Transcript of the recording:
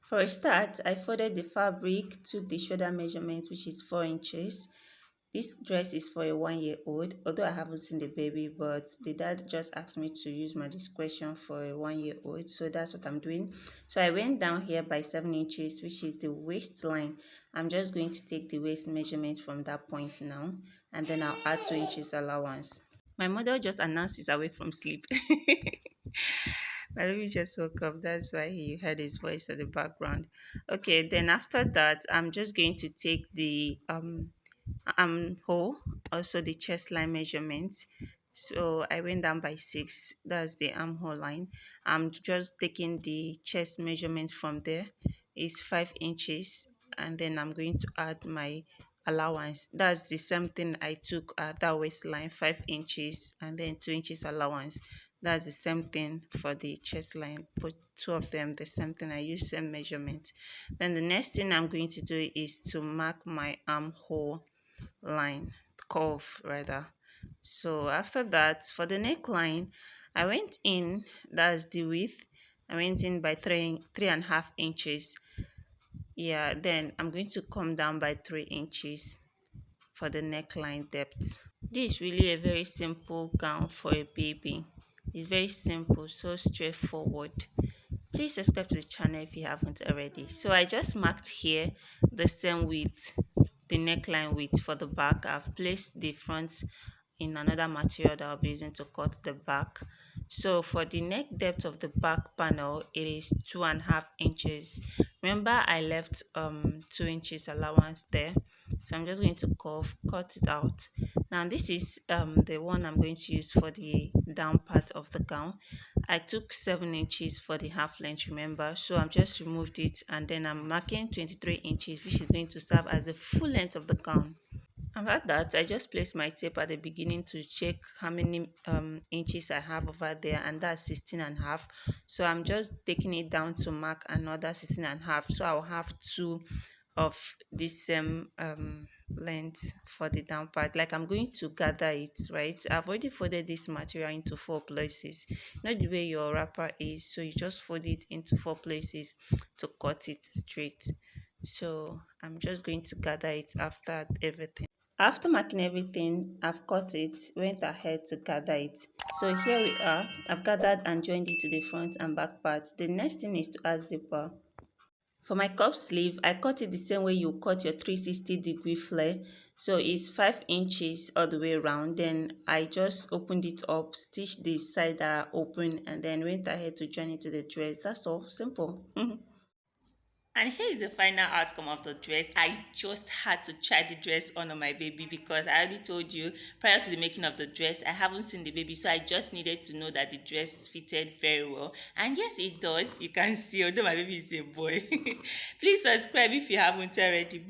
For a start, I folded the fabric, took the shoulder measurement, which is 4 inches. This dress is for a 1 year old, although I haven't seen the baby, but the dad just asked me to use my discretion for a 1 year old, so that's what I'm doing. So I went down here by 7 inches, which is the waistline. I'm just going to take the waist measurement from that point now, and then I'll add 2 inches allowance. My mother just announced he's awake from sleep. My baby just woke up. That's why he heard his voice at the background. Okay, then after that, I'm just going to take the armhole, also the chest line measurement. So I went down by 6. That's the armhole line. I'm just taking the chest measurement from there. It's 5 inches, and then I'm going to add my allowance. That's the same thing I took at that waistline, 5 inches, and then 2 inches allowance. That's the same thing for the chest line. Put two of them the same thing. I use same measurement. Then the next thing I'm going to do is to mark my armhole line, curve rather. So after that, for the neckline, I went in, that's the width, I went in by 3.5 inches. Yeah, then I'm going to come down by 3 inches for the neckline depth. This is really a very simple gown for a baby. It's very simple, so straightforward. Please subscribe to the channel if you haven't already. So I just marked here the same width, the neckline width for the back. I've placed the front in another material that I'll be using to cut the back. So for the neck depth of the back panel, it is 2.5 inches. Remember, I left 2 inches allowance there, so I'm just going to cut it out. Now this is the one I'm going to use for the down part of the gown. I took 7 inches for the half length, remember, so I'm just removed it, and then I'm marking 23 inches, which is going to serve as the full length of the gown. About that, I just placed my tape at the beginning to check how many inches I have over there, and that's 16.5. So I'm just taking it down to mark another 16.5. So I'll have 2 of this same length for the down part. Like I'm going to gather it, right? I've already folded this material into 4 places, not the way your wrapper is, so you just fold it into 4 places to cut it straight. So I'm just going to gather it after everything. After marking everything, I've cut it, went ahead to gather it. So here we are. I've gathered and joined it to the front and back parts. The next thing is to add zipper. For my cuff sleeve, I cut it the same way you cut your 360-degree flare. So it's 5 inches all the way around. Then I just opened it up, stitched the side that are open, and then went ahead to join it to the dress. That's all. Simple. And here is the final outcome of the dress. I just had to try the dress on my baby because I already told you prior to the making of the dress, I haven't seen the baby. So I just needed to know that the dress fitted very well. And yes, it does. You can see, although my baby is a boy. Please subscribe if you haven't already. Bye.